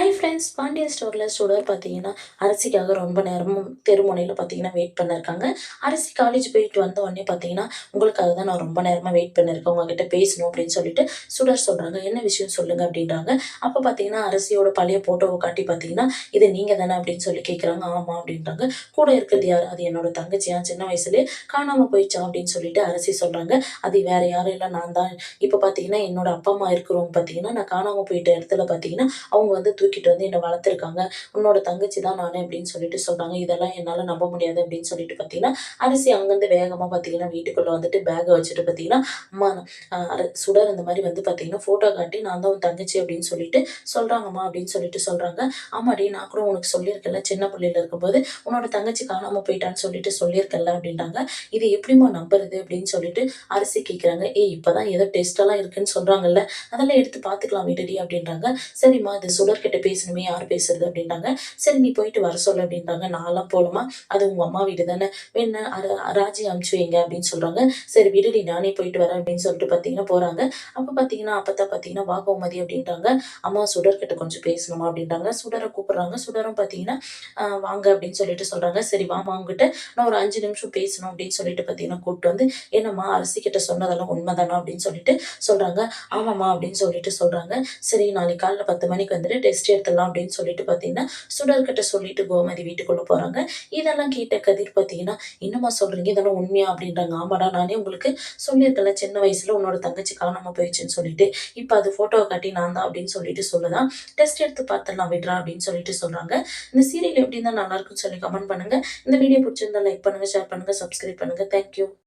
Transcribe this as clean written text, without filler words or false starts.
Hi friends, Pandian ஸ்டோரில் சுடர் பார்த்தீங்கன்னா, அரசிக்காக ரொம்ப நேரமும் தெருமுனையில பார்த்தீங்கன்னா வெயிட் பண்ணிருக்காங்க. அரசி காலேஜ் போயிட்டு வந்த உடனே பார்த்தீங்கன்னா, "உங்களுக்காக தான் நான் ரொம்ப நேரமா வெயிட் பண்ணியிருக்கேன். உங்ககிட்ட பேசணும்." அப்படின்னு சொல்லிட்டு சுடர் சொல்றாங்க. "என்ன விஷயம் சொல்லுங்க." அப்படின்றாங்க. அப்ப பார்த்தீங்கன்னா, அரசியோட பழைய ஃபோட்டோவ காட்டி பார்த்தீங்கன்னா, "இது நீங்க தானே?" அப்படின்னு சொல்லி கேட்குறாங்க. "ஆமா." அப்படின்றாங்க. "கூட இருக்கிறது யாரு?" "அது என்னோட தங்கச்சியா, சின்ன வயசுலயே காணாம போயிடுச்சா." அப்படின்னு சொல்லிட்டு அரசி சொல்றாங்க. "அது வேற யாரும் இல்ல, நான் தான்." இப்ப பார்த்தீங்கன்னா, என்னோட அப்பா, அம்மா இருக்கிறவங்க பார்த்தீங்கன்னா, நான் காணாம போயிட்ட இடத்துல பார்த்தீங்கன்னா, அவங்க வந்து தூக்கிட்டு வந்து என்ன வளர்த்துருக்காங்க. உன்னோட தங்கச்சி தான் நானு அப்படின்னு சொல்லிட்டு சொல்றாங்க. இதெல்லாம் என்னால நம்ப முடியாது அப்படின்னு சொல்லிட்டு பார்த்தீங்கன்னா, அரசி அங்கருந்து வேகமா பார்த்தீங்கன்னா, வீட்டுக்குள்ள வந்துட்டு பேக்க வச்சுட்டு பார்த்தீங்கன்னா, அம்மா சுடர் இந்த மாரி வந்து பார்த்தீங்கன்னா, ஃபோட்டோ காட்டி நான் தான் உன் தங்கச்சி அப்படின்னு சொல்லிட்டு சொல்றாங்கம்மா அப்படின்னு சொல்லிட்டு சொல்றாங்க. ஆமாடி, நான் கூட உனக்கு சொல்லியிருக்கேன்ல, சின்ன பிள்ளையில இருக்கும்போது உன்னோட தங்கச்சி காணாம போயிட்டான்னு சொல்லிட்டு சொல்லியிருக்கேன்ல அப்படின்றாங்க. இது எப்படிம்மா நம்புறது அப்படின்னு சொல்லிட்டு அரசி கேட்குறாங்க. ஏய், இப்பதான் ஏதோ டெஸ்ட் எல்லாம் இருக்குன்னு சொல்றாங்கல்ல, அதெல்லாம் எடுத்து பார்த்துக்கலாம் விடுடி அப்படின்றாங்க. சரிம்மா, இது சுடர்கிட்ட பேசணுமே, யார் பேசுறது அப்படின்றாங்க. சரி, நீ போயிட்டு வர சொல்லு அப்படின்றாங்க. நான்லாம் போலமா, அது உங்க அம்மா வீடு தானே, வேணா ராஜி அனுப்பிச்சு வைங்க அப்படின்னு சொல்றாங்க. சரி விடுடி, நானே போயிட்டு வரேன் அப்படின்னு சொல்லிட்டு பார்த்தீங்கன்னா போறாங்க. அப்ப பார்த்தீங்கன்னா, அப்பதான் பார்த்தீங்கன்னா, வா கோமதி அப்படின்றாங்க. அம்மா சுடர்கிட்ட கொஞ்சம் பேசணுமா அப்படின்றாங்க. சுடர கூப்பிடுறாங்க. சுடரும் பார்த்தீங்கன்னா, வாங்க அப்படின்னு சொல்லிட்டு சொல்றாங்க. சரி வாம்மா, உங்ககிட்ட நான் ஒரு 5 நிமிஷம் பேசணும் அப்படின்னு சொல்லிட்டு பார்த்தீங்கன்னா கூப்பிட்டு வந்து, என்னம்மா அரசிகிட்ட சொன்னதெல்லாம் உண்மைதானா அப்படின்னு சொல்லிட்டு சொல்றாங்க. ஆமாம்மா அப்படின்னு சொல்லிட்டு சொல்றாங்க. சரி, நாளைக்கு காலைல 10 மணிக்கு வந்துட்டு டெஸ்ட் எடுத்துடலாம் அப்படின்னு சொல்லிட்டு பார்த்தீங்கன்னா, சுடர்கிட்ட சொல்லிட்டு கோமதி வீட்டுக்குள்ள போறாங்க. இதெல்லாம் கேட்ட கதிர் பார்த்தீங்கன்னா, "என்னம்மா சொல்றீங்க? இதெல்லாம் உண்மையா?" அப்படின்றாங்க. "ஆமாடா, நானே உங்களுக்கு சொல்லியிருக்கேன்ல, சின்ன வயசுல உன்னோட தங்கச்சி காணாம போயிடுச்சுன்னு சொல்லிட்டு. இப்ப அது ஃபோட்டோவ காட்டி நான் தான் அப்படின்னு சொல்லிட்டு சொல்லுதாம். டெஸ்ட் எடுத்து பார்த்துடலாம் விட்றா" அப்படின்னு சொல்லிட்டு சொல்றாங்க. இந்த சீரியல் எப்படி இருந்தா நல்லாருக்கும்னு சொல்லி கமெண்ட் பண்ணுங்க. இந்த வீடியோ பிடிச்சிருந்தா லைக் பண்ணுங்க, ஷேர் பண்ணுங்க, சப்ஸ்கிரைப் பண்ணுங்க. Thank you.